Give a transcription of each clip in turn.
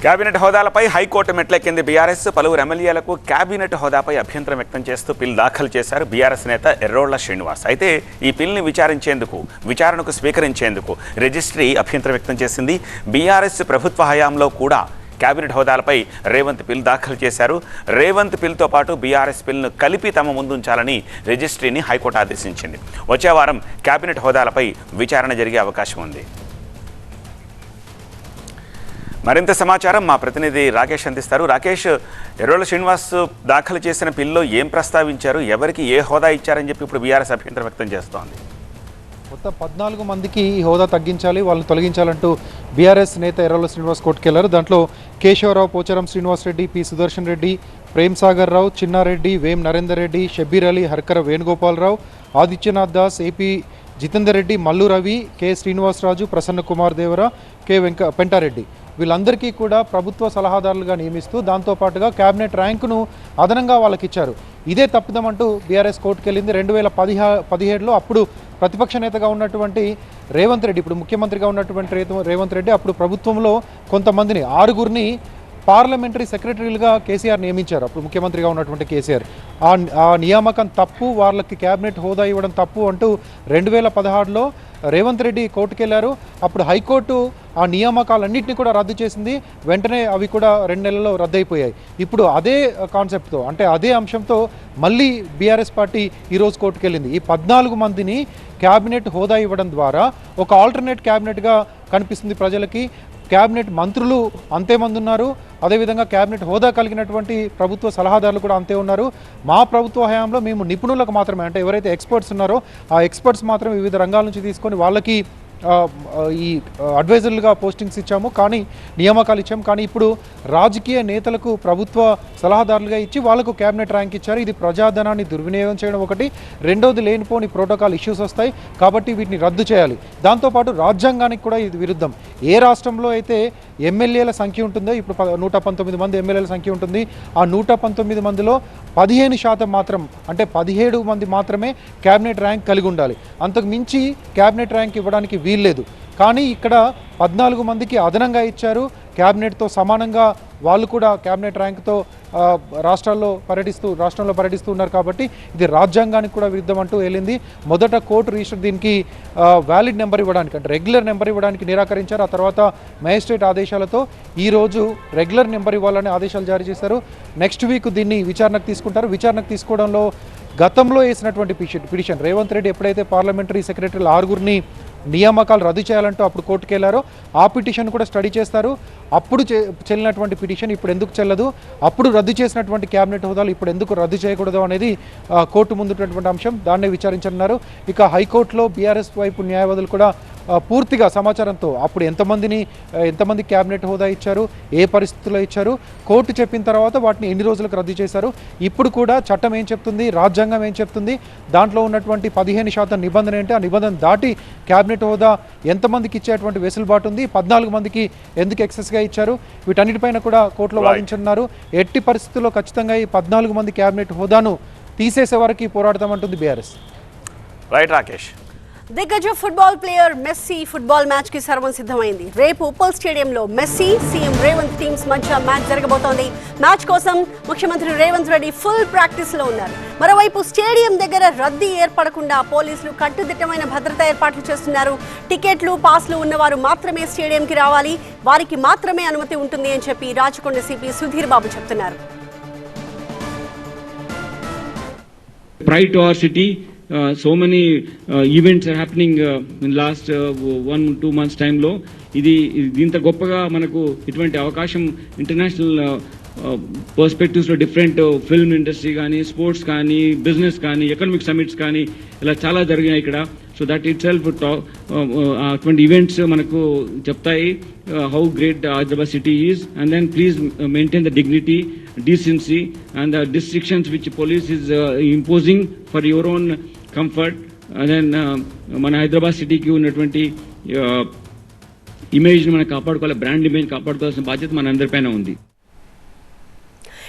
Cabinet హోదాలపై high court మెట్లెక్కింది BRS. పలువురు ఎమ్మెల్యేలకు కేబినెట్ హోదాపై అభ్యంతరం వ్యక్తం చేస్తూ పిల్ దాఖలు చేశారు బీఆర్ఎస్ నేత ఎర్రోళ్ల శ్రీనివాస్. అయితే ఈ పిల్ని విచారణకు స్వీకరించేందుకు రిజిస్ట్రీ అభ్యంతరం వ్యక్తం చేసింది. బీఆర్ఎస్ ప్రభుత్వ హయాంలో కూడా కేబినెట్ హోదాలపై రేవంత్ పిల్ దాఖలు చేశారు. రేవంత్ పిల్తో పాటు బీఆర్ఎస్ పిల్ను కలిపి తమ ముందుంచాలని రిజిస్ట్రీని హైకోర్టు ఆదేశించింది. వచ్చే వారం కేబినెట్ హోదాలపై విచారణ జరిగే అవకాశం ఉంది. మరింత సమాచారం మా ప్రతినిధి రాకేష్ అందిస్తారు. రాకేష్, ఎర్రోళ్ల శ్రీనివాస్ దాఖలు చేసిన పిల్లో ఏం ప్రస్తావించారు, ఎవరికి ఏ హోదా ఇచ్చారని చెప్పి ఇప్పుడు బీఆర్ఎస్ అభ్యంతరం వ్యక్తం చేస్తోంది? మొత్తం 14 మందికి ఈ హోదా తగ్గించాలి, వాళ్ళని తొలగించాలంటూ బీఆర్ఎస్ నేత ఎర్రోళ్ల శ్రీనివాస్ కోర్టుకెళ్లారు. దాంట్లో Keshava Rao, Pocharam Srinivas Reddy, P Sudarshan Reddy, Prem Sagar Rao, Chinna Reddy, Vem Narender Reddy, Shabbir Ali, Harkara Venugopal Rao, Adityanath Das, AP Jithender Reddy, Mallu Ravi, K Srinivasa Raju, Prasanna Kumar Devara, K Penta Reddy వీళ్ళందరికీ కూడా ప్రభుత్వ సలహాదారులుగా నియమిస్తూ దాంతోపాటుగా క్యాబినెట్ ర్యాంకును అదనంగా వాళ్ళకి ఇచ్చారు. ఇదే తప్పిదమంటూ బీఆర్ఎస్ కోర్టుకెళ్ళింది. 2017లో అప్పుడు ప్రతిపక్ష నేతగా ఉన్నటువంటి రేవంత్ రెడ్డి, ఇప్పుడు ముఖ్యమంత్రిగా ఉన్నటువంటి రేవంత్ రెడ్డి అప్పుడు ప్రభుత్వంలో కొంతమందిని 6గురిని పార్లమెంటరీ సెక్రటరీలుగా కేసీఆర్ నియమించారు. అప్పుడు ముఖ్యమంత్రిగా ఉన్నటువంటి కేసీఆర్ ఆ నియామకం తప్పు, వాళ్ళకి క్యాబినెట్ హోదా ఇవ్వడం తప్పు అంటూ 2016లో రేవంత్ రెడ్డి కోర్టుకెళ్లారు. అప్పుడు హైకోర్టు ఆ నియామకాలన్నింటినీ కూడా రద్దు చేసింది. వెంటనే అవి కూడా 2 నెలల్లో రద్దయిపోయాయి. ఇప్పుడు అదే కాన్సెప్ట్తో, అంటే అదే అంశంతో మళ్ళీ బీఆర్ఎస్ పార్టీ ఈరోజు కోర్టుకెళ్ళింది. ఈ 14 మందిని క్యాబినెట్ హోదా ఇవ్వడం ద్వారా ఒక ఆల్టర్నేట్ క్యాబినెట్గా కనిపిస్తుంది ప్రజలకి. క్యాబినెట్ మంత్రులు అంతేమంది ఉన్నారు, అదేవిధంగా క్యాబినెట్ హోదా కలిగినటువంటి ప్రభుత్వ సలహాదారులు కూడా అంతే ఉన్నారు. మా ప్రభుత్వ హయాంలో మేము నిపుణులకు మాత్రమే, అంటే ఎవరైతే ఎక్స్పర్ట్స్ ఉన్నారో ఆ ఎక్స్పర్ట్స్ మాత్రమే వివిధ రంగాల నుంచి తీసుకొని వాళ్ళకి ఈ అడ్వైజర్లుగా పోస్టింగ్స్ ఇచ్చాము, కానీ నియామకాలు ఇచ్చాము. కానీ ఇప్పుడు రాజకీయ నేతలకు ప్రభుత్వ సలహాదారులుగా ఇచ్చి వాళ్ళకు క్యాబినెట్ ర్యాంక్ ఇచ్చారు. ఇది ప్రజాధనాన్ని దుర్వినియోగం చేయడం ఒకటి, రెండోది లేనిపోని ప్రోటోకాల్ ఇష్యూస్ వస్తాయి, కాబట్టి వీటిని రద్దు చేయాలి. దాంతోపాటు రాజ్యాంగానికి కూడా ఇది విరుద్ధం. ఏ రాష్ట్రంలో అయితే ఎమ్మెల్యేల సంఖ్య ఉంటుందో, ఇప్పుడు 119 మంది ఎమ్మెల్యేల సంఖ్య ఉంటుంది, ఆ 119 మందిలో 15% మాత్రం, అంటే 17 మంది మాత్రమే క్యాబినెట్ ర్యాంక్ కలిగి ఉండాలి. అంతకు మించి క్యాబినెట్ ర్యాంక్ ఇవ్వడానికి వీల్లేదు. కానీ ఇక్కడ 14 మందికి అదనంగా ఇచ్చారు. క్యాబినెట్తో సమానంగా వాళ్ళు కూడా క్యాబినెట్ ర్యాంక్తో రాష్ట్రంలో పర్యటిస్తూ ఉన్నారు. కాబట్టి ఇది రాజ్యాంగానికి కూడా విరుద్ధం అంటూ వెళ్ళింది. మొదట కోర్టు రిజిస్టర్ దీనికి వ్యాలిడ్ నెంబర్ ఇవ్వడానికి, అంటే రెగ్యులర్ నెంబర్ ఇవ్వడానికి నిరాకరించారు. ఆ తర్వాత మేజిస్ట్రేట్ ఆదేశాలతో ఈరోజు రెగ్యులర్ నెంబర్ ఇవ్వాలని ఆదేశాలు జారీ చేశారు. నెక్స్ట్ వీక్ దీన్ని విచారణకు తీసుకుంటారు. విచారణకు తీసుకోవడంలో గతంలో వేసినటువంటి పిటిషన్, రేవంత్ రెడ్డి ఎప్పుడైతే పార్లమెంటరీ సెక్రటరీలు 6గురిని నియామకాలు రద్దు చేయాలంటూ అప్పుడు కోర్టుకు వెళ్ళారో ఆ పిటిషన్ కూడా స్టడీ చేస్తారు. అప్పుడు చెల్లినటువంటి పిటిషన్ ఇప్పుడు ఎందుకు చెల్లదు, అప్పుడు రద్దు చేసినటువంటి క్యాబినెట్ హోదాలు ఇప్పుడు ఎందుకు రద్దు చేయకూడదు అనేది కోర్టు ముందున్నటువంటి అంశం. దాన్నే విచారించనున్నారు. ఇక హైకోర్టులో బీఆర్ఎస్ వైపు న్యాయవాదులు కూడా పూర్తిగా సమాచారంతో అప్పుడు ఎంతమంది క్యాబినెట్ హోదా ఇచ్చారు, ఏ పరిస్థితుల్లో ఇచ్చారు, కోర్టు చెప్పిన తర్వాత వాటిని ఎన్ని రోజులకు రద్దు చేశారు, ఇప్పుడు కూడా చట్టం ఏం చెప్తుంది, రాజ్యాంగం ఏం చెప్తుంది, దాంట్లో ఉన్నటువంటి 15% నిబంధన ఏంటి, ఆ నిబంధన దాటి క్యాబినెట్ హోదా ఎంతమందికి ఇచ్చేటువంటి వెసులుబాటు ఉంది, 14 మందికి ఎందుకు ఎక్సెస్గా ఇచ్చారు, వీటన్నిటిపైన కూడా కోర్టులో వాదించనున్నారు. ఎట్టి పరిస్థితుల్లో ఖచ్చితంగా ఈ 14 మంది క్యాబినెట్ హోదాను తీసేసే వరకు పోరాడతామంటుంది బీఆర్ఎస్. రైట్ రాకేష్. దిగ్గజ football player Messi football match కి సర్వం సిద్ధమైంది. రేపు ఉప్పల్ స్టేడియంలో మెస్సీ, సీఎం రేవంత్ టీమ్స్ మధ్య మ్యాచ్ జరగబోతోంది. మ్యాచ్ కోసం ముఖ్యమంత్రి రేవంత్ రెడ్డి ఫుల్ ప్రాక్టీస్ లో ఉన్నారు. మరోవైపు స్టేడియం దగ్గర రద్దీ ఏర్పడకుండా పోలీసులు కట్టుదిట్టమైన భద్రతా ఏర్పాట్లు చేస్తున్నారు. టికెట్లు, పాస్లు ఉన్నవారు మాత్రమే స్టేడియంకి రావాలి, వారికి మాత్రమే అనుమతి ఉంటుంది అని చెప్పి రాచకొండ సిపి సుధీర్ బాబు చెప్తున్నారు. Pride to our city. So many events are happening in last 1-2 months time లో ఇది ఇంత గొప్పగా మనకు ఇటువంటి అవకాశం ఇంటర్నేషనల్ పర్స్పెక్టివ్స్లో డిఫరెంట్ ఫిల్మ్ ఇండస్ట్రీ కానీ, స్పోర్ట్స్ కానీ, బిజినెస్ కానీ, ఎకనామిక్ సమిట్స్ కానీ ఇలా చాలా జరిగినాయి ఇక్కడ. సో దట్ ఇట్ సెల్ఫ్ అటువంటి ఈవెంట్స్ మనకు చెప్తాయి how great Hyderabad city is. And then please maintain the dignity, decency and the restrictions which police is imposing for your own comfort. And then మన హైదరాబాద్ సిటీకి ఉన్నటువంటి ఇమేజ్ని మనం కాపాడుకోవాలి, బ్రాండ్ ఇమేజ్ కాపాడుకోవాల్సిన బాధ్యత మన అందరిపైన ఉంది.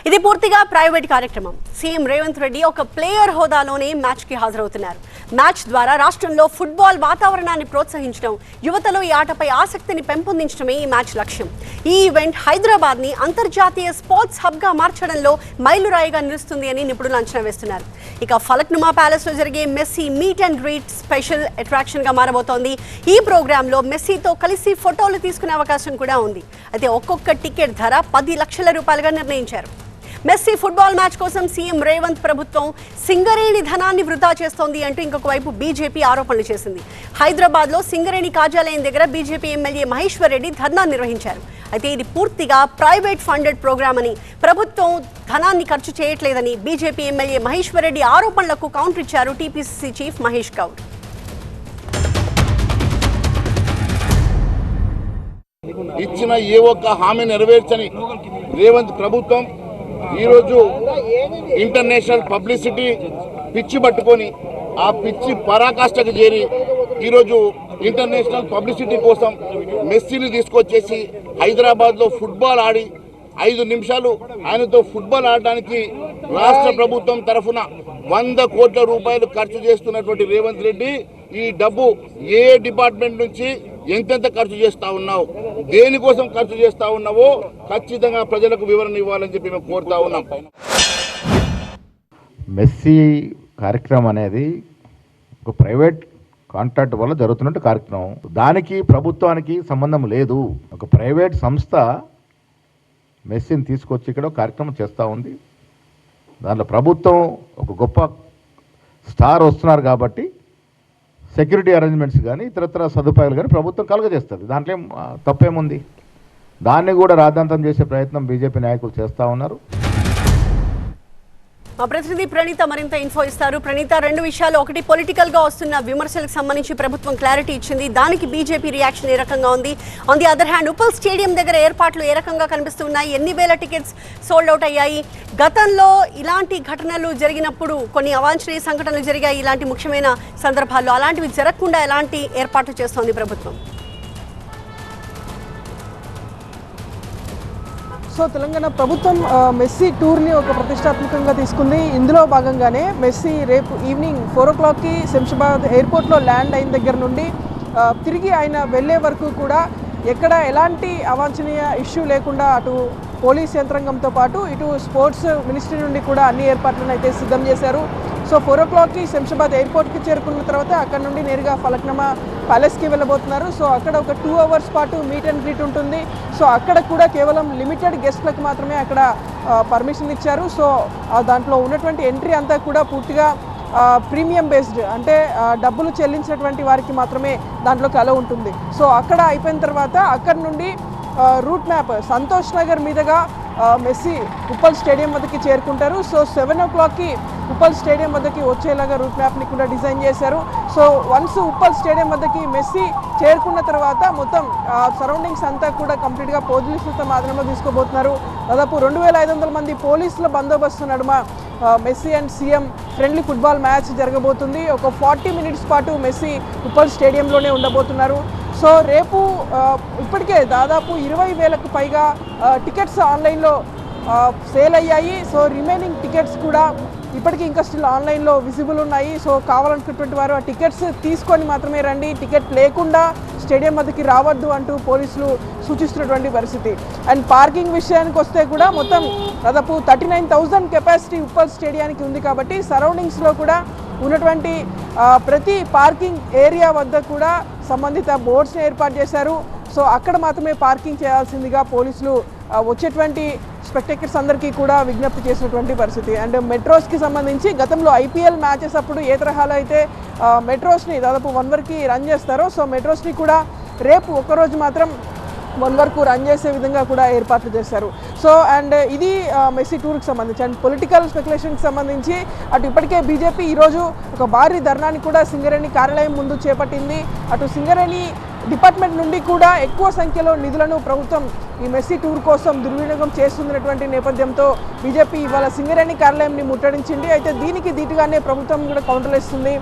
ఇది పూర్తిగా ప్రైవేట్ కార్యక్రమం. సీఎం రేవంత్ రెడ్డి ఒక ప్లేయర్ హోదాలోనే మ్యాచ్కి హాజరవుతున్నారు. మ్యాచ్ ద్వారా రాష్ట్రంలో ఫుట్బాల్ వాతావరణాన్ని ప్రోత్సహించడం, యువతలో ఈ ఆటపై ఆసక్తిని పెంపొందించడమే ఈ మ్యాచ్ లక్ష్యం. ఈ ఈవెంట్ హైదరాబాద్ని అంతర్జాతీయ స్పోర్ట్స్ హబ్గా మార్చడంలో మైలురాయిగా నిలుస్తుంది అని నిపుణులు అంచనా వేస్తున్నారు. ఇక ఫలక్నుమా ప్యాలెస్లో జరిగే Messi meet and greet special అట్రాక్షన్గా మారబోతోంది. ఈ ప్రోగ్రాంలో మెస్సీతో కలిసి ఫోటోలు తీసుకునే అవకాశం కూడా ఉంది. అయితే ఒక్కొక్క టికెట్ ధర 10 లక్షల రూపాయలుగా నిర్ణయించారు. మెస్సీ ఫుట్బాల్ మ్యాచ్ కోసం సీఎం రేవంత్ ప్రభుత్వం సింగరేణి ధనాన్ని వృధా చేస్తోంది అంటూ ఇంకొక వైపు బీజేపీ ఆరోపణలు చేసింది. హైదరాబాద్లో సింగరేణి కార్యాలయం దగ్గర బీజేపీ ఎమ్మెల్యే మహేశ్వర్ రెడ్డి ధర్నా నిర్వహించారు. అయితే ఇది పూర్తిగా ప్రైవేట్ ఫండెడ్ ప్రోగ్రామ్ అని, ప్రభుత్వం ధనాన్ని ఖర్చు చేయట్లేదని బీజేపీ ఎమ్మెల్యే మహేశ్వర్ రెడ్డి ఆరోపణలకు కౌంటర్ ఇచ్చారు టీపీసీసీ చీఫ్ మహేష్ గౌడ్. ఇచ్చిన ఏ ఒక్క హామీ నెరవేర్చని రేవంత్ ప్రభుత్వం ఈరోజు ఇంటర్నేషనల్ పబ్లిసిటీ పిచ్చి పట్టుకొని ఆ పిచ్చి పరాకాష్ఠకు చేరి ఈరోజు ఇంటర్నేషనల్ పబ్లిసిటీ కోసం మెస్సీని తీసుకొచ్చేసి హైదరాబాద్లో ఫుట్బాల్ ఆడి 5 నిమిషాలు ఆయనతో ఫుట్బాల్ ఆడడానికి రాష్ట్ర ప్రభుత్వం తరఫున 100 కోట్ల రూపాయలు ఖర్చు చేస్తున్నటువంటి రేవంత్ రెడ్డి ఈ డబ్బు ఏ డిపార్ట్మెంట్ నుంచి ఎంతెంత ఖర్చు చేస్తా ఉన్నావు, దేనికోసం ఖర్చు చేస్తా ఉన్నావో ఖచ్చితంగా ప్రజలకు వివరణ ఇవ్వాలని చెప్పి మేము కోరుతా ఉన్నాం. మెస్సీ కార్యక్రమం అనేది ఒక ప్రైవేట్ కాంట్రాక్ట్ వల్ల జరుగుతున్నట్టు కార్యక్రమం. దానికి ప్రభుత్వానికి సంబంధం లేదు. ఒక ప్రైవేట్ సంస్థ మెస్సీని తీసుకొచ్చి ఇక్కడ కార్యక్రమం చేస్తూ ఉంది. దాంట్లో ప్రభుత్వం ఒక గొప్ప స్టార్ వస్తున్నారు కాబట్టి సెక్యూరిటీ అరేంజ్మెంట్స్ కానీ ఇతరత్ర సదుపాయాలు కానీ ప్రభుత్వం కలుగజేస్తుంది. దాంట్లో తప్పేముంది? దాన్ని కూడా రాద్ధాంతం చేసే ప్రయత్నం బీజేపీ నాయకులు చేస్తూ ఉన్నారు. మా ప్రతినిధి ప్రణీత మరింత ఇన్ఫో ఇస్తారు. ప్రణీత, 2 విషయాలు. ఒకటి, పొలిటికల్ గా వస్తున్న విమర్శలకు సంబంధించి ప్రభుత్వం క్లారిటీ ఇచ్చింది. దానికి బీజేపీ రియాక్షన్ ఏ రకంగా ఉంది? On the other hand, Uppal stadium దగ్గర ఏర్పాట్లు ఏ రకంగా కనిపిస్తున్నాయి? ఎన్ని వేల టికెట్స్ సోల్డ్ అవుట్ అయ్యాయి? గతంలో ఇలాంటి ఘటనలు జరిగినప్పుడు కొన్ని అవాంఛనీయ సంఘటనలు జరిగాయి. ఇలాంటి ముఖ్యమైన సందర్భాల్లో అలాంటివి జరగకుండా ఎలాంటి ఏర్పాట్లు చేస్తోంది ప్రభుత్వం? సో తెలంగాణ ప్రభుత్వం మెస్సీ టూర్ని ఒక ప్రతిష్టాత్మకంగా తీసుకుంది. ఇందులో భాగంగానే మెస్సీ రేపు ఈవినింగ్ 4 o'clockకి శంషాబాద్ ఎయిర్పోర్ట్లో ల్యాండ్ అయిన దగ్గర నుండి తిరిగి ఆయన వెళ్ళే వరకు కూడా ఎక్కడ ఎలాంటి అవాంఛనీయ ఇష్యూ లేకుండా అటు పోలీస్ యంత్రాంగంతో పాటు ఇటు స్పోర్ట్స్ మినిస్ట్రీ నుండి కూడా అన్ని ఏర్పాట్లను అయితే సిద్ధం చేశారు. సో 4 o'clockకి శంషాబాద్ ఎయిర్పోర్ట్కి చేరుకున్న తర్వాత అక్కడ నుండి నేరుగా ఫలక్నుమా ప్యాలెస్కి వెళ్ళబోతున్నారు. సో అక్కడ ఒక 2 hours పాటు మీట్ అండ్ గ్రీట్ ఉంటుంది. సో అక్కడ కూడా కేవలం లిమిటెడ్ గెస్ట్లకు మాత్రమే అక్కడ పర్మిషన్ ఇచ్చారు. సో దాంట్లో ఉన్నటువంటి ఎంట్రీ అంతా కూడా పూర్తిగా ప్రీమియం బేస్డ్, అంటే డబ్బులు చెల్లించినటువంటి వారికి మాత్రమే దాంట్లోకి అలో ఉంటుంది. సో అక్కడ అయిపోయిన తర్వాత అక్కడ నుండి రూట్ మ్యాప్ సంతోష్ నగర్ మీదుగా మెస్సీ ఉప్పల్ స్టేడియం వద్దకి చేరుకుంటారు. సో 7 o'clockకి ఉప్పల్ స్టేడియం వద్దకి వచ్చేలాగా రూట్ మ్యాప్ని కూడా డిజైన్ చేశారు. సో వన్స్ ఉప్పల్ స్టేడియం వద్దకి మెస్సీ చేరుకున్న తర్వాత మొత్తం సరౌండింగ్స్ అంతా కూడా కంప్లీట్గా పోలీసులతో మాత్రమే తీసుకోబోతున్నారు. దాదాపు 2500 మంది పోలీసుల బందోబస్తు నడుమ messy and CM friendly football match జరగబోతుంది. ఒక 40 minutes పాటు మెస్సీ ఉప్పల్ స్టేడియంలోనే ఉండబోతున్నారు. సో రేపు ఇప్పటికే దాదాపు 20,000కు పైగా టికెట్స్ ఆన్లైన్లో సేల్ అయ్యాయి. సో రిమైనింగ్ టికెట్స్ కూడా ఇప్పటికీ ఇంకా స్టిల్ ఆన్లైన్లో విజిబుల్ ఉన్నాయి. సో కావాలనుకున్నటువంటి వారు ఆ టికెట్స్ తీసుకొని మాత్రమే రండి, టికెట్ లేకుండా స్టేడియం వద్దకి రావద్దు అంటూ పోలీసులు సూచిస్తున్నటువంటి పరిస్థితి. అండ్ పార్కింగ్ విషయానికి వస్తే కూడా మొత్తం దాదాపు 39,000 కెపాసిటీ ఉప్పల్ స్టేడియానికి ఉంది కాబట్టి సరౌండింగ్స్లో కూడా ఉన్నటువంటి ప్రతి పార్కింగ్ ఏరియా వద్ద కూడా సంబంధిత బోర్డ్స్ని ఏర్పాటు చేశారు. సో అక్కడ మాత్రమే పార్కింగ్ చేయాల్సిందిగా పోలీసులు వచ్చేటువంటి స్పెక్టేటర్స్ అందరికీ కూడా విజ్ఞప్తి చేసినటువంటి పరిస్థితి. అండ్ మెట్రోస్కి సంబంధించి గతంలో ఐపీఎల్ మ్యాచెస్ అప్పుడు ఏ తరహాలో అయితే మెట్రోస్ని దాదాపు 1 వరకు రన్ చేస్తారో, సో మెట్రోస్ని కూడా రేపు ఒకరోజు మాత్రం 1 వరకు రన్ చేసే విధంగా కూడా ఏర్పాట్లు చేశారు. సో అండ్ ఇది మెస్సీ టూర్కి సంబంధించి. అండ్ పొలిటికల్ స్పెక్యులేషన్కి సంబంధించి అటు ఇప్పటికే బీజేపీ ఈరోజు ఒక భారీ ధర్నాని కూడా సింగరేణి కార్యాలయం ముందు చేపట్టింది. అటు సింగరేణి డిపార్ట్మెంట్ నుండి కూడా ఎక్కువ సంఖ్యలో నిధులను ప్రభుత్వం ఈ మెస్సీ టూర్ కోసం దుర్వినియోగం చేస్తున్నటువంటి నేపథ్యంతో బీజేపీ ఇవాళ సింగరేణి కార్యాలయంని ముట్టడించింది. అయితే దీనికి ధీటుగానే ప్రభుత్వం కూడా కౌంటర్ ఇస్తుంది.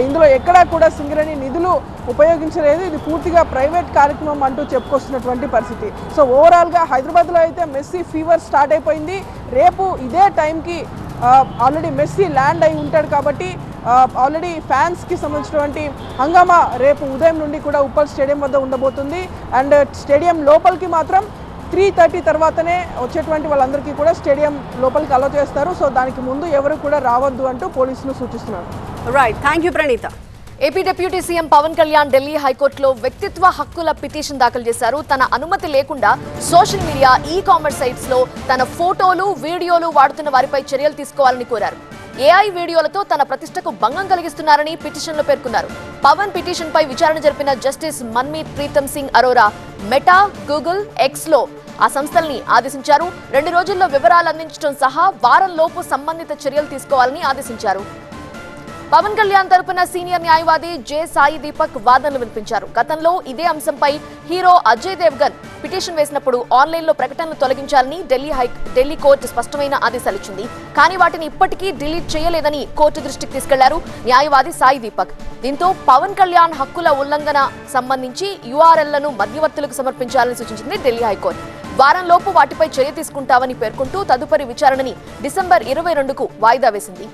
ఇందులో ఎక్కడా కూడా సింగరేణి నిధులు ఉపయోగించలేదు, ఇది పూర్తిగా ప్రైవేట్ కార్యక్రమం అంటూ చెప్పుకొస్తున్నటువంటి పరిస్థితి. సో ఓవరాల్గా హైదరాబాద్లో అయితే మెస్సీ ఫీవర్ స్టార్ట్ అయిపోయింది. రేపు ఇదే టైంకి ఆల్రెడీ మెస్సీ ల్యాండ్ అయి ఉంటాడు కాబట్టి ఆల్రెడీ ఫ్యాన్స్కి సంబంధించినటువంటి హంగామా రేపు ఉదయం నుండి కూడా ఉప్పల్ స్టేడియం వద్ద ఉండబోతుంది. అండ్ స్టేడియం లోపలికి మాత్రం 3:30 తర్వాతనే వచ్చేటువంటి వాళ్ళందరికీ కూడా స్టేడియం లోపలికి అలౌ చేస్తారు. సో దానికి ముందు ఎవరు కూడా రావద్దు అంటూ పోలీసులు సూచిస్తున్నారు. Right, thank you Praneetha. AP deputy CM Pawan Kalyan Delhi హైకోర్టులో వ్యక్తిత్వ హక్కుల పిటిషన్ దాఖలు చేశారు. తన అనుమతి లేకుండా సోషల్ మీడియా, ఈ-కామర్స్ సైట్స్ లో తన ఫోటోలు, వీడియోలు వాడుతున్న వారిపై చర్యలు తీసుకోవాలని కోరారు. ఏఐ వీడియోలతో తన ప్రతిష్టకు భంగం కలిగిస్తున్నారని పిటిషన్లో పేర్కొన్నారు. పవన్ పిటిషన్ పై విచారణ జరిపిన justice Manmeet Pritam Singh Arora Meta, Google, X లో ఆ సంస్థల్ని ఆదేశించారు. 2 రోజుల్లో వివరాలు అందించడం సహా వారంలోపు సంబంధిత చర్యలు తీసుకోవాలని ఆదేశించారు. పవన్ కళ్యాణ్ తరపున సీనియర్ న్యాయవాది జె సాయి దీపక్ వాదనలు వినిపించారు. గతంలో ఇదే అంశంపై హీరో అజయ్ దేవ్గన్ పిటిషన్ వేసినప్పుడు ఆన్లైన్లో ప్రకటనలు తొలగించాలని ఢిల్లీ కోర్టు స్పష్టమైన ఆదేశాలు ఇచ్చింది. కానీ వాటిని ఇప్పటికీ డిలీట్ చేయలేదని కోర్టు దృష్టికి తీసుకెళ్లారు న్యాయవాది సాయి దీపక్. దీంతో పవన్ కళ్యాణ్ హక్కుల ఉల్లంఘన సంబంధించి యూఆర్ఎల్లను మధ్యవర్తులకు సమర్పించాలని సూచించింది ఢిల్లీ హైకోర్టు. వారంలోపు వాటిపై చర్య తీసుకుంటామని పేర్కొంటూ తదుపరి విచారణని డిసెంబర్ 22కు వాయిదా వేసింది.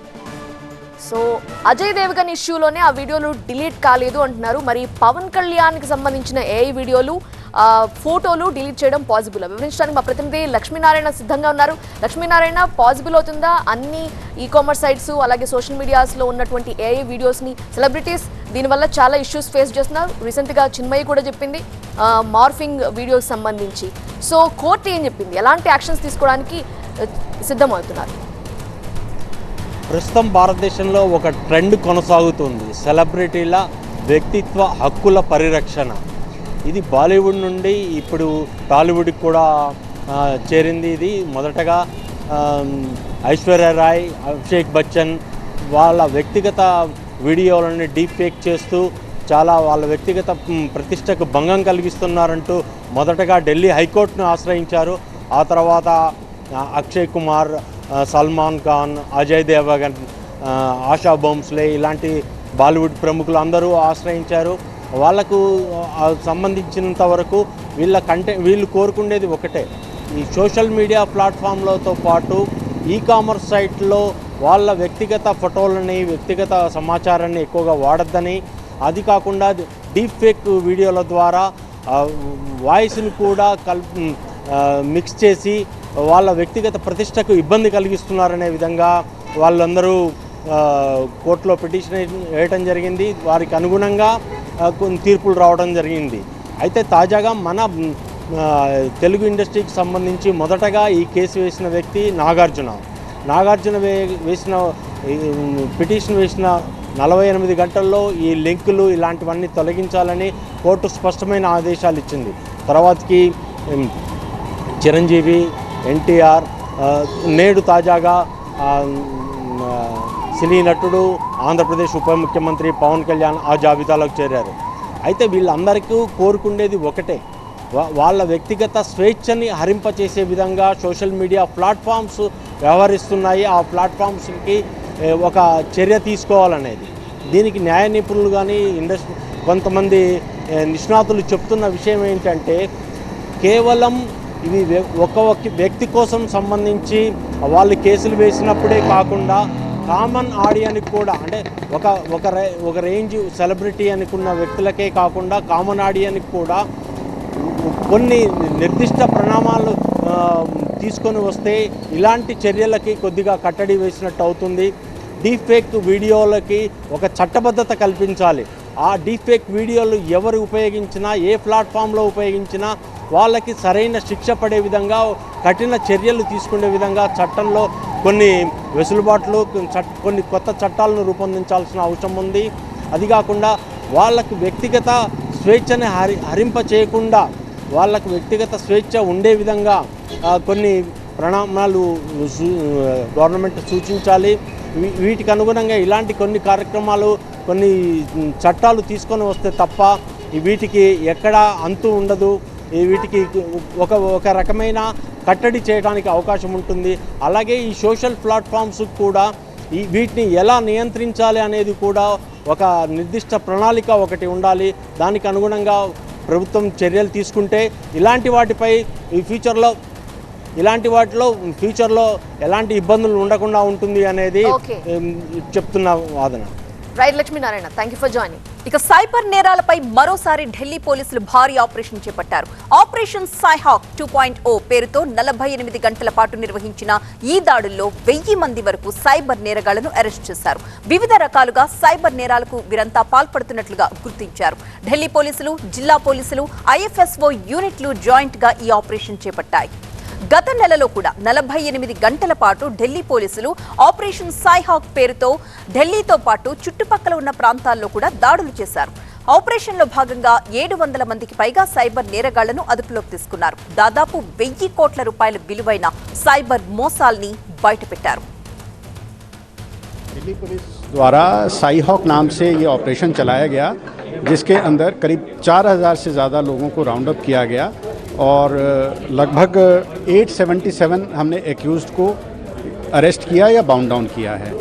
సో అజయ్ దేవ్గన్ ఇష్యూలోనే ఆ వీడియోలు డిలీట్ కాలేదు అంటున్నారు. మరి పవన్ కళ్యాణ్కి సంబంధించిన ఏఐ వీడియోలు, ఫోటోలు డిలీట్ చేయడం పాసిబుల్? వివరించడానికి మా ప్రతినిధి లక్ష్మీనారాయణ సిద్ధంగా ఉన్నారు. లక్ష్మీనారాయణ, పాసిబుల్ అవుతుందా అన్ని ఈ-కామర్స్ సైట్స్ అలాగే సోషల్ మీడియాస్లో ఉన్నటువంటి ఏఐ వీడియోస్ని సెలబ్రిటీస్ దీనివల్ల చాలా ఇష్యూస్ ఫేస్ చేస్తున్నారు? రీసెంట్గా చిన్మయి కూడా చెప్పింది మార్ఫింగ్ వీడియోకి సంబంధించి. సో కోర్టు ఏం చెప్పింది? ఎలాంటి యాక్షన్స్ తీసుకోవడానికి సిద్ధమవుతున్నారు? ప్రస్తుతం భారతదేశంలో ఒక ట్రెండ్ కొనసాగుతుంది, సెలబ్రిటీల వ్యక్తిత్వ హక్కుల పరిరక్షణ. ఇది బాలీవుడ్ నుండి ఇప్పుడు టాలీవుడ్కి కూడా చేరింది. ఇది మొదటగా ఐశ్వర్య రాయ్, అభిషేక్ బచ్చన్ వాళ్ళ వ్యక్తిగత వీడియోలను డీప్ ఫేక్ చేస్తూ చాలా వాళ్ళ వ్యక్తిగత ప్రతిష్టకు భంగం కలిగిస్తున్నారంటూ మొదటగా ఢిల్లీ హైకోర్టును ఆశ్రయించారు. ఆ తర్వాత అక్షయ్ కుమార్, సల్మాన్ ఖాన్, అజయ్ దేవగన్, ఆశా భోంస్లే ఇలాంటి బాలీవుడ్ ప్రముఖులు అందరూ ఆశ్రయించారు. వాళ్లకు సంబంధించినంత వరకు వీళ్ళు కోరుకునేది ఒకటే, ఈ సోషల్ మీడియా ప్లాట్ఫామ్లతో పాటు ఈ-కామర్స్ సైట్లో వాళ్ళ వ్యక్తిగత ఫోటోలని, వ్యక్తిగత సమాచారాన్ని ఎక్కువగా వాడద్దని, అది కాకుండా డీప్ ఫేక్ వీడియోల ద్వారా వాయిస్ని కూడా మిక్స్ చేసి వాళ్ళ వ్యక్తిగత ప్రతిష్టకు ఇబ్బంది కలిగిస్తున్నారనే విధంగా వాళ్ళందరూ కోర్టులో పిటిషన్ వేయటం జరిగింది. వారికి అనుగుణంగా కొన్ని తీర్పులు రావడం జరిగింది. అయితే తాజాగా మన తెలుగు ఇండస్ట్రీకి సంబంధించి మొదటగా ఈ కేసు వేసిన వ్యక్తి నాగార్జున వేసిన పిటిషన్ వేసిన 48 గంటల్లో ఈ లింకులు ఇలాంటివన్నీ తొలగించాలని కోర్టు స్పష్టమైన ఆదేశాలు ఇచ్చింది. తర్వాతకి చిరంజీవి, ఎన్టీఆర్, నేడు తాజాగా సినీ నటుడు, ఆంధ్రప్రదేశ్ ఉప ముఖ్యమంత్రి పవన్ కళ్యాణ్ ఆ జాబితాలోకి చేరారు. అయితే వీళ్ళందరికీ కోరుకుండేది ఒకటే, వాళ్ళ వ్యక్తిగత స్వేచ్ఛని హరింపచేసే విధంగా సోషల్ మీడియా ప్లాట్ఫామ్స్ వ్యవహరిస్తున్నాయి. ఆ ప్లాట్ఫామ్స్కి ఒక చర్య తీసుకోవాలనేది. దీనికి న్యాయ నిపుణులు కానీ కొంతమంది నిష్ణాతులు చెప్తున్న విషయం ఏంటంటే, కేవలం ఇవి ఒక వ్యక్తి కోసం సంబంధించి వాళ్ళు కేసులు వేసినప్పుడే కాకుండా కామన్ ఆడియన్కి కూడా, అంటే ఒక రేంజ్ సెలబ్రిటీ అనుకున్న వ్యక్తులకే కాకుండా కామన్ ఆడియన్కి కూడా కొన్ని నిర్దిష్ట పరిణామాలు తీసుకొని వస్తే ఇలాంటి చర్యలకి కొద్దిగా కట్టడి వేసినట్టు అవుతుంది. డీప్ ఫేక్ వీడియోలకి ఒక చట్టబద్ధత కల్పించాలి. ఆ డీప్ ఫేక్ వీడియోలు ఎవరు ఉపయోగించినా, ఏ ప్లాట్ఫామ్లో ఉపయోగించినా వాళ్ళకి సరైన శిక్ష పడే విధంగా, కఠిన చర్యలు తీసుకునే విధంగా చట్టంలో కొన్ని వెసులుబాట్లు, కొన్ని కొత్త చట్టాలను రూపొందించాల్సిన అవసరం ఉంది. అది కాకుండా వాళ్ళకు వ్యక్తిగత స్వేచ్ఛని హరింప చేయకుండా వాళ్ళకు వ్యక్తిగత స్వేచ్ఛ ఉండే విధంగా కొన్ని ప్రణాళికలు గవర్నమెంట్ సూచించాలి. వీటికి అనుగుణంగా ఇలాంటి కొన్ని కార్యక్రమాలు, కొన్ని చట్టాలు తీసుకొని వస్తే తప్ప వీటికి ఎక్కడ అంతు ఉండదు. వీటికి ఒక రకమైన కట్టడి చేయడానికి అవకాశం ఉంటుంది. అలాగే ఈ సోషల్ ప్లాట్ఫామ్స్ కూడా వీటిని ఎలా నియంత్రించాలి అనేది కూడా ఒక నిర్దిష్ట ప్రణాళిక ఒకటి ఉండాలి. దానికి అనుగుణంగా ప్రభుత్వం చర్యలు తీసుకుంటే ఇలాంటి వాటిలో ఫ్యూచర్లో ఎలాంటి ఇబ్బందులు ఉండకుండా ఉంటుంది అనేది చెప్తున్న వాదన. Right Lakshminarayana, thank you for joining. ఇక సైబర్ నేరాలపై మరోసారి ఢిల్లీ పోలీసులు భారీ ఆపరేషన్ చేపట్టారు. ఆపరేషన్ సైహాక్ 2.0 పేరుతో 48 గంటల పాటు నిర్వహించిన ఈ దాడుల్లో 1000 మంది వరకు సైబర్ నేరగాళ్లను అరెస్ట్ చేశారు. వివిధ రకాలుగా సైబర్ నేరాలకు వీరంతా పాల్పడుతున్నట్లుగా గుర్తించారు. ఢిల్లీ పోలీసులు, జిల్లా పోలీసులు, ఐఎఫ్ఎస్ఓ యూనిట్లు జాయింట్ గా ఈ ఆపరేషన్ చేపట్టాయి. గత నెలలో కూడా 48 గంటల పాటు ఢిల్లీ పోలీసులు ఆపరేషన్ సైహాక్ పేరుతో ఢిల్లీతో పాటు చుట్టుపక్కల ఉన్న ప్రాంతాల్లో కూడా దాడులు చేశారు. ఆపరేషన్లో భాగంగా 700 మందికి పైగా సైబర్ నేరగాళ్లను అదుపులోకి తీసుకున్నారు. దాదాపు 1000 కోట్ల రూపాయల విలువైన సైబర్ మోసాల్ని బయటపెట్టారు. दिल्ली पुलिस द्वारा साईहॉक नाम से ये ऑपरेशन चलाया गया, जिसके अंदर करीब 4000 से ज़्यादा लोगों को राउंड अप किया गया और लगभग 877 हमने एक्यूज्ड को अरेस्ट किया या बाउंड डाउन किया है.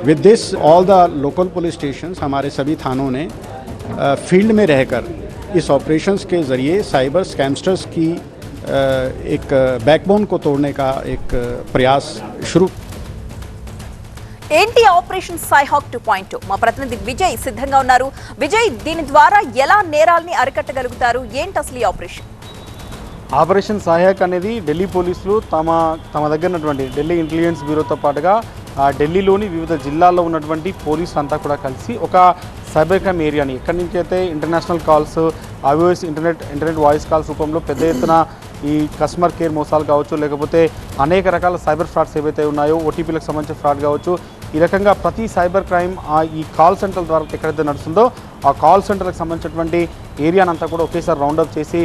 With this all the local police stations, हमारे सभी थानों ने फील्ड में रहकर इस ऑपरेशंस के ज़रिए साइबर स्कैमस्टर्स की एक बैकबोन को तोड़ने का एक प्रयास शुरू. ఏంటి ఆపరేషన్ సైహాక్ 2.0? మా ప్రతినిధి విజయ్ సిద్ధంగా ఉన్నారు. విజయ్, దీని ద్వారా ఎలా నేరాల్ని అరికట్టగలుగుతారు? ఏంటి అసలు ఈ ఆపరేషన్? ఆపరేషన్ సహాయక్ అనేది ఢిల్లీ పోలీసులు తమ దగ్గర ఉన్నటువంటి ఢిల్లీ ఇంటెలిజెన్స్ బ్యూరోతో పాటుగా ఢిల్లీలోని వివిధ జిల్లాల్లో ఉన్నటువంటి పోలీసులు అంతా కూడా కలిసి ఒక సైబర్ క్రైమ్ ఏరియాని, ఎక్కడి నుంచి అయితే international calls, iOS internet voice calls రూపంలో పెద్ద ఎత్తున ఈ కస్టమర్ కేర్ మోసాలు కావచ్చు, లేకపోతే అనేక రకాల సైబర్ ఫ్రాడ్స్ ఏవైతే ఉన్నాయో, ఓటీపీలకు సంబంధించిన ఫ్రాడ్ కావచ్చు, ఈ రకంగా ప్రతి సైబర్ క్రైమ్ ఈ కాల్ సెంటర్ ద్వారా ఎక్కడైతే నడుస్తుందో ఆ కాల్ సెంటర్కి సంబంధించినటువంటి ఏరియానంతా కూడా ఒకేసారి రౌండప్ చేసి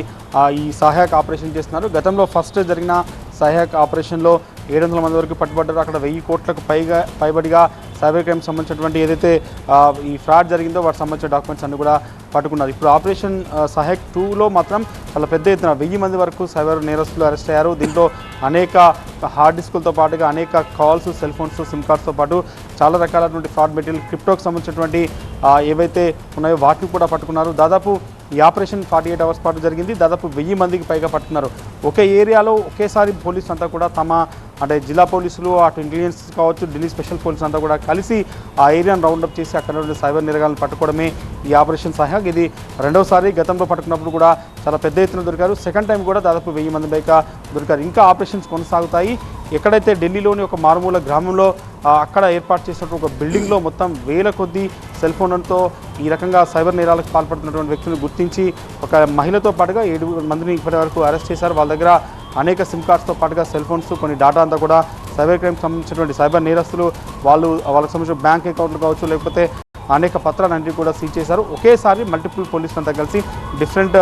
ఈ సహాయక ఆపరేషన్ చేస్తున్నారు. గతంలో ఫస్ట్ జరిగిన సహాయక ఆపరేషన్లో 700 మంది వరకు పట్టుబడ్డారు. అక్కడ 1000 కోట్లకు పైబడిగా సైబర్ క్రైమ్ సంబంధించినటువంటి ఏదైతే ఈ ఫ్రాడ్ జరిగిందో వాటికి సంబంధించిన డాక్యుమెంట్స్ అన్ని కూడా పట్టుకున్నారు. ఇప్పుడు ఆపరేషన్ సహాయక్ 2లో మాత్రం చాలా పెద్ద ఎత్తున 1000 మంది వరకు సైబర్ నేరస్తులు అరెస్ట్ అయ్యారు. దీంట్లో అనేక హార్డ్ డిస్కులతో పాటుగా అనేక కాల్స్, సెల్ ఫోన్స్, సిమ్ కార్డ్స్తో పాటు చాలా రకాలైనటువంటి ఫ్రాడ్ మెటీరియల్, క్రిప్టోకి సంబంధించినటువంటి ఏవైతే ఉన్నాయో వాటిని కూడా పట్టుకున్నారు. దాదాపు ఈ ఆపరేషన్ 48 అవర్స్ పాటు జరిగింది. దాదాపు 1000 మందికి పైగా పట్టుకున్నారు. ఒకే ఏరియాలో ఒకేసారి పోలీసులు అంతా కూడా అంటే జిల్లా పోలీసులు, అటు ఇంటెలిజెన్స్ కావచ్చు, ఢిల్లీ స్పెషల్ పోలీసులు అంతా కూడా కలిసి ఆ ఏరియాను రౌండప్ చేసి అక్కడ నుండి సైబర్ నేరగాలను పట్టుకోవడమే ఈ ఆపరేషన్ సహాయక్. ఇది రెండోసారి. గతంలో పట్టుకున్నప్పుడు కూడా చాలా పెద్ద ఎత్తున దొరికారు. సెకండ్ టైం కూడా దాదాపు 1000 మంది పైగా దొరికారు. ఇంకా ఆపరేషన్స్ కొనసాగుతాయి. ఎక్కడైతే ఢిల్లీలోని ఒక మారుమూల గ్రామంలో అక్కడ ఏర్పాటు చేసినట్టు ఒక బిల్డింగ్లో మొత్తం 1000 కొద్దీ సెల్ ఫోన్లతో ఈ రకంగా సైబర్ నేరాలకు పాల్పడుతున్నటువంటి వ్యక్తులను గుర్తించి ఒక మహిళతో పాటుగా 7 మందిని ఇప్పటి వరకు అరెస్ట్ చేశారు. వాళ్ళ దగ్గర అనేక సిమ్ కార్డ్స్తో పాటుగా సెల్ ఫోన్స్, కొన్ని డేటా అంతా కూడా సైబర్ క్రైమ్కి సంబంధించినటువంటి సైబర్ నేరస్తులు వాళ్ళకి సంబంధించిన బ్యాంక్ అకౌంట్లు కావచ్చు, లేకపోతే అనేక పత్రాలన్నింటినీ కూడా సీజ్ చేశారు. ఒకేసారి మల్టిపుల్ పోలీసులు అంతా కలిసి, డిఫరెంట్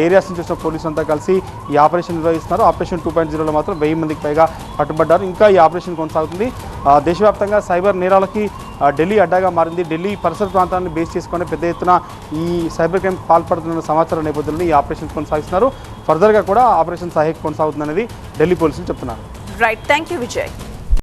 ఏరియాస్ నుంచి వచ్చిన పోలీసులు అంతా కలిసి ఈ ఆపరేషన్ నిర్వహిస్తున్నారు. ఆపరేషన్ 2.0లో మాత్రం 1000 మందికి పైగా పట్టుబడ్డారు. ఇంకా ఈ ఆపరేషన్ కొనసాగుతుంది. దేశవ్యాప్తంగా సైబర్ నేరాలకి ఢిల్లీ అడ్డాగా మారింది. ఢిల్లీ పరిసర ప్రాంతాలను బేస్ చేసుకొని పెద్ద ఎత్తున ఈ సైబర్ క్రైమ్ పాల్పడుతున్న సమాచారం నేపథ్యంలో ఈ ఆపరేషన్ కొనసాగిస్తున్నారు. ఫర్దర్గా కూడా ఆపరేషన్ సహాయక్ కొనసాగుతుందనేది ఢిల్లీ పోలీసులు చెప్తున్నారు. Right, thank you Vijay.